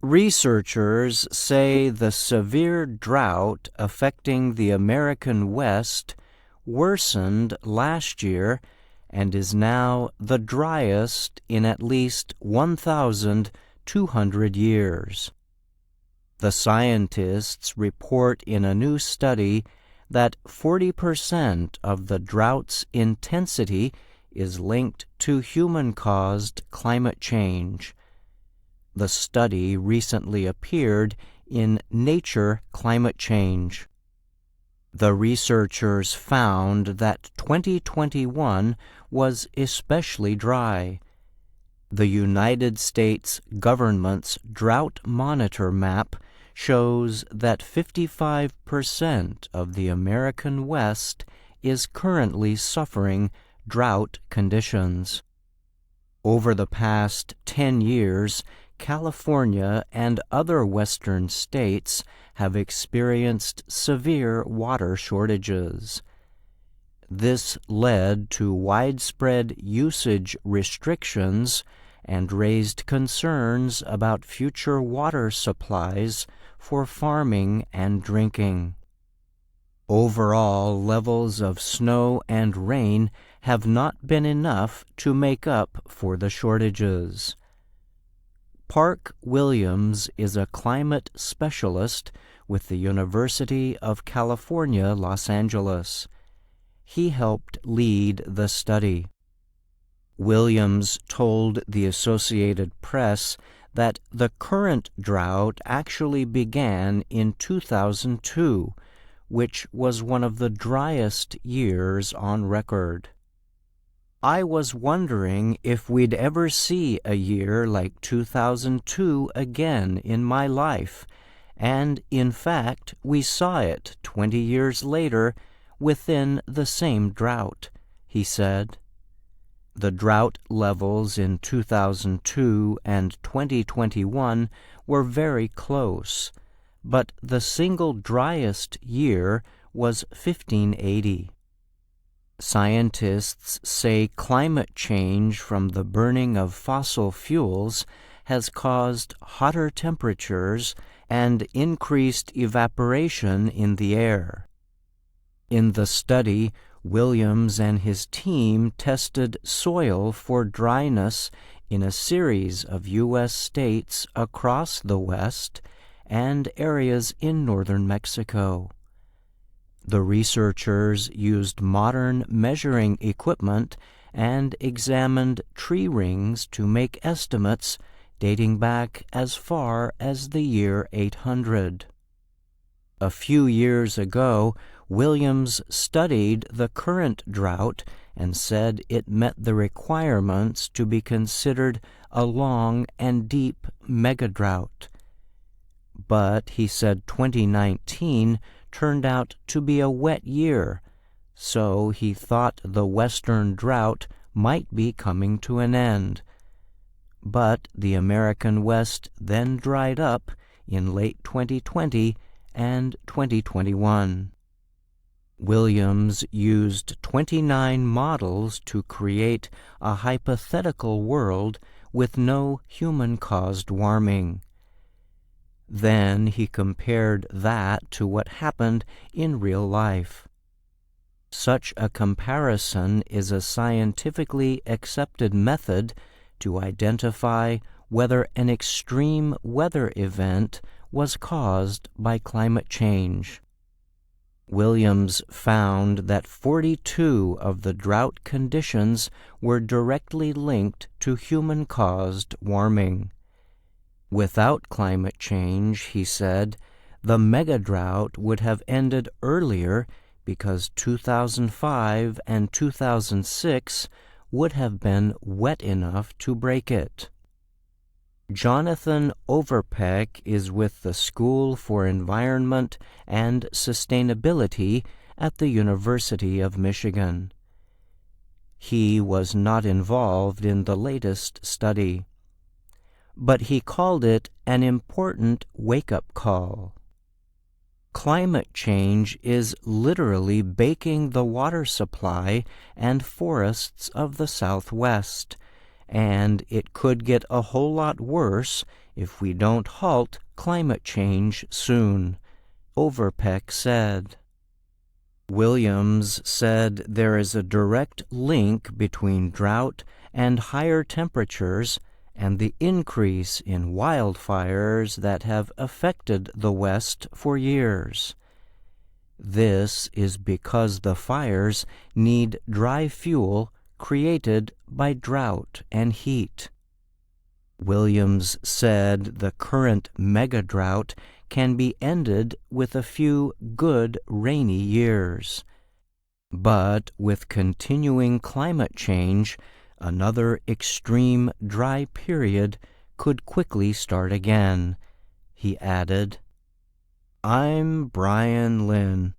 Researchers say the severe drought affecting the American West worsened last year and is now the driest in at least 1,200 years. The scientists report in a new study that 40% of the drought's intensity is linked to human-caused climate change. The study recently appeared in Nature Climate Change. The researchers found that 2021 was especially dry. The United States government's Drought Monitor map shows that 55% of the American West is currently suffering drought conditions. Over the past 10 years, California and other western states have experienced severe water shortages. This led to widespread usage restrictions and raised concerns about future water supplies for farming and drinking. Overall, levels of snow and rain have not been enough to make up for the shortages. Park Williams is a climate specialist with the University of California, Los Angeles. He helped lead the study. Williams told the Associated Press that the current drought actually began in 2002, which was one of the driest years on record. I was wondering if we'd ever see a year like 2002 again in my life, and in fact we saw it 20 years later within the same drought, he said. The drought levels in 2002 and 2021 were very close, but the single driest year was 1580. Scientists say climate change from the burning of fossil fuels has caused hotter temperatures and increased evaporation in the air. In the study, Williams and his team tested soil for dryness in a series of U.S. states across the West and areas in northern Mexico. The researchers used modern measuring equipment and examined tree rings to make estimates dating back as far as the year 800. A few years ago, Williams studied the current drought and said it met the requirements to be considered a long and deep megadrought. But he said 2019 turned out to be a wet year, so he thought the western drought might be coming to an end. But the American West then dried up in late 2020 and 2021. Williams used 29 models to create a hypothetical world with no human-caused warming. Then he compared that to what happened in real life. Such a comparison is a scientifically accepted method to identify whether an extreme weather event was caused by climate change. Williams found that 42 of the drought conditions were directly linked to human-caused warming. Without climate change, he said, the megadrought would have ended earlier because 2005 and 2006 would have been wet enough to break it. Jonathan Overpeck is with the School for Environment and Sustainability at the University of Michigan. He was not involved in the latest study, but he called it an important wake-up call. Climate change is literally baking the water supply and forests of the Southwest, and it could get a whole lot worse if we don't halt climate change soon, Overpeck said. Williams said there is a direct link between drought and higher temperatures and the increase in wildfires that have affected the West for years. This is because the fires need dry fuel created by drought and heat. Williams said the current mega-drought can be ended with a few good rainy years. But with continuing climate change, another extreme dry period could quickly start again. He added, "I'm Brian Lynn.